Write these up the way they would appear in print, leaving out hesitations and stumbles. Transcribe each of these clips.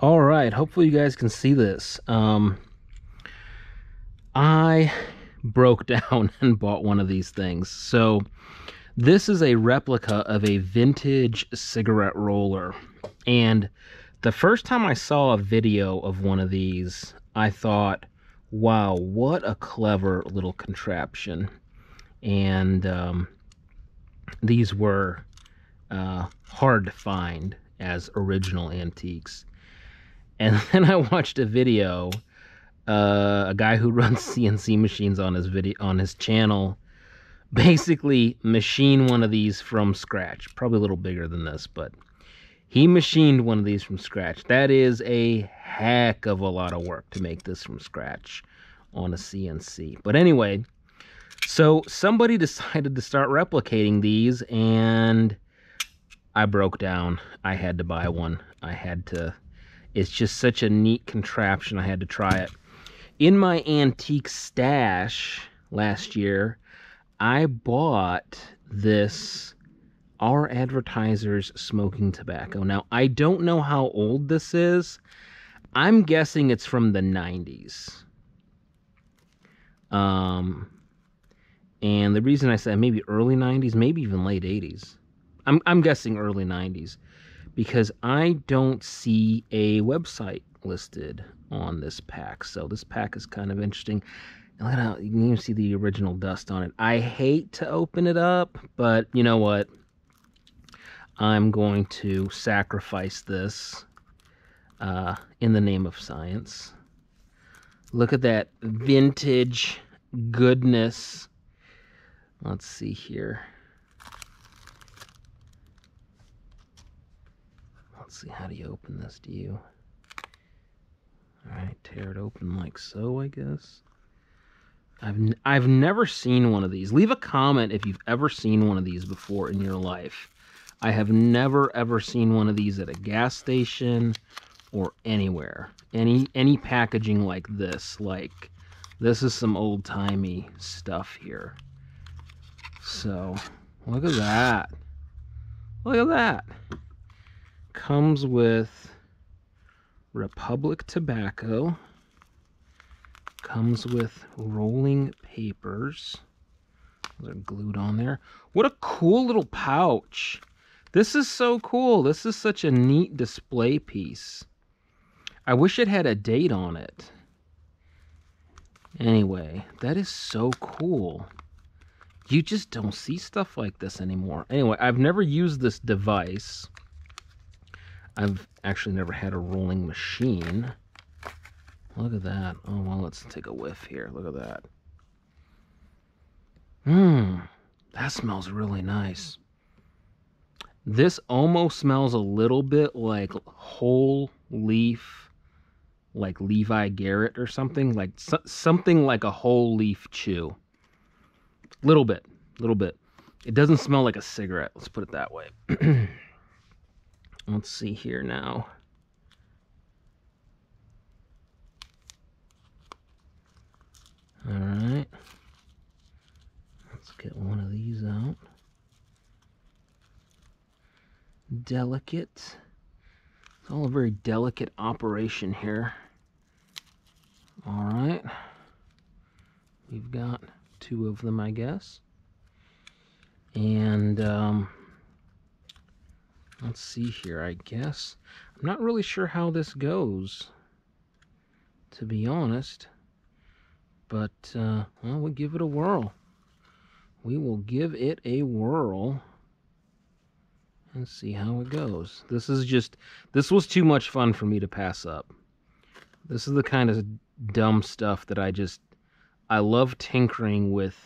All right, hopefully you guys can see this. I broke down and bought one of these things. So this is a replica of a vintage cigarette roller. And the first time I saw a video of one of these, I thought, wow, what a clever little contraption. And these were hard to find as original antiques. And then I watched a video, a guy who runs CNC machines on his channel, basically machine one of these from scratch. Probably a little bigger than this, but he machined one of these from scratch. That is a heck of a lot of work to make this from scratch on a CNC. But anyway, so somebody decided to start replicating these, and I broke down. I had to buy one. It's just such a neat contraption. I had to try it. In my antique stash last year, I bought this Our Advertisers Smoking Tobacco. Now, I don't know how old this is. I'm guessing it's from the 90s. And the reason I said maybe early 90s, maybe even late 80s. I'm guessing early 90s because I don't see a website listed on this pack. So this pack is kind of interesting. Look at how you can even see the original dust on it. I hate to open it up, but you know what? I'm going to sacrifice this in the name of science. Look at that vintage goodness. Let's see here. Let's see, how do you open this? Do you? All right, tear it open like so, I guess. I've never seen one of these. Leave a comment if you've ever seen one of these before in your life. I have never ever seen one of these at a gas station or anywhere. Any packaging like this. Like, this is some old-timey stuff here. So, look at that. Look at that. Comes with Republic tobacco. Comes with rolling papers. Those are glued on there. What a cool little pouch. This is so cool. This is such a neat display piece. I wish it had a date on it. Anyway, that is so cool. You just don't see stuff like this anymore. Anyway, I've never used this device. I've actually never had a rolling machine. Look at that. Oh, well, let's take a whiff here. Look at that. That smells really nice. This almost smells a little bit like whole leaf, like Levi Garrett or something. Like something like a whole leaf chew. Little bit. It doesn't smell like a cigarette. Let's put it that way. Let's see here now. All right. Let's get one of these out. Delicate. It's all a very delicate operation here. All right. We've got two of them, I guess. And let's see here, I guess. I'm not really sure how this goes, to be honest. But, well, we'll give it a whirl. We will give it a whirl and see how it goes. This was too much fun for me to pass up. This is the kind of dumb stuff that I love tinkering with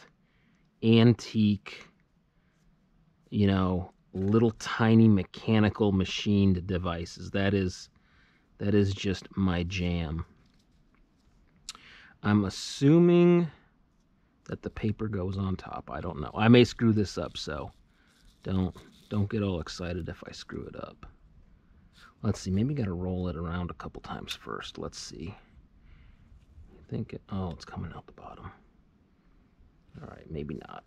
antique, you know, little tiny mechanical machined devices. That is just my jam. I'm assuming that the paper goes on top. I don't know. I may screw this up, so don't get all excited if I screw it up. Let's see. Maybe got to roll it around a couple times first. Let's see. Oh, it's coming out the bottom. All right, maybe not.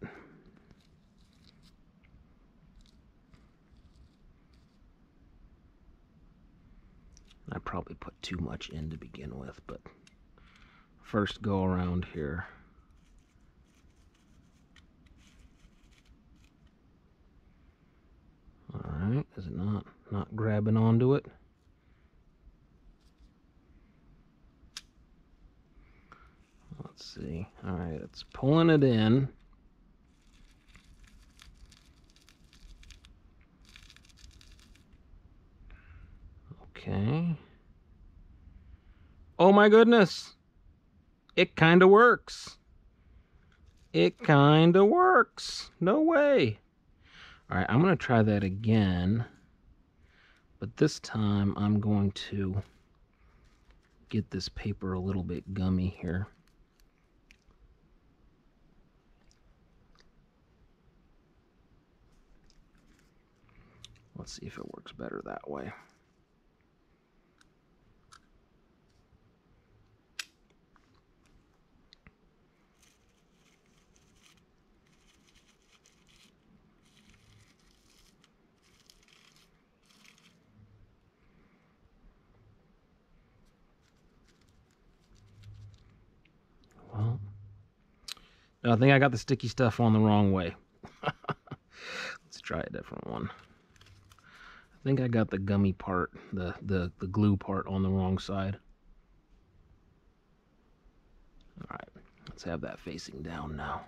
I probably put too much in to begin with, but first go around here. Alright, is it not grabbing onto it? Let's see. Alright, it's pulling it in. Okay. Oh my goodness! It kinda works! It kinda works! No way! Alright, I'm going to try that again. But this time I'm going to get this paper a little bit gummy here. Let's see if it works better that way. Well, I think I got the sticky stuff on the wrong way. Let's try a different one. I think I got the gummy part, the glue part on the wrong side. Alright, let's have that facing down now.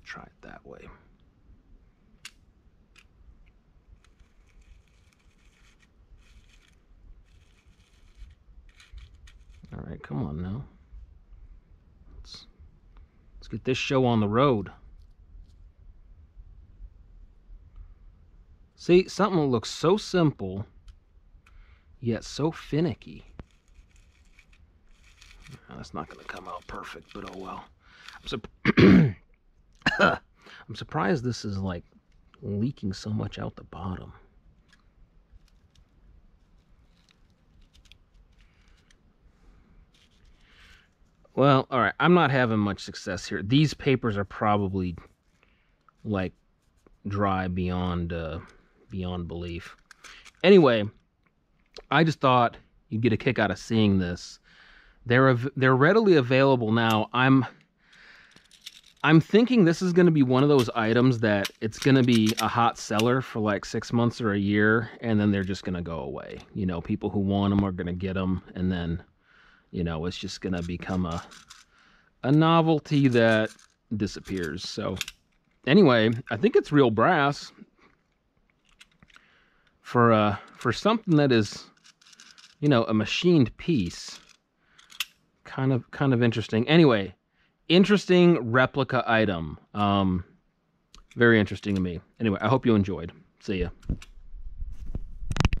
Try it that way. Alright, come on now. Let's get this show on the road. See, something that looks so simple, yet so finicky. That's not going to come out perfect, but oh well. I'm surprised this is like leaking so much out the bottom. Well, all right, I'm not having much success here. These papers are probably like dry beyond belief. Anyway, I just thought you'd get a kick out of seeing this. They're readily available now. I'm thinking this is going to be one of those items that it's going to be a hot seller for like 6 months or a year, and then they're just going to go away. You know, people who want them are going to get them, and then, you know, it's just going to become a novelty that disappears. So anyway, I think it's real brass for something that is, you know, a machined piece. Kind of interesting. Anyway, interesting replica item. Very interesting to me. Anyway, I hope you enjoyed. See ya.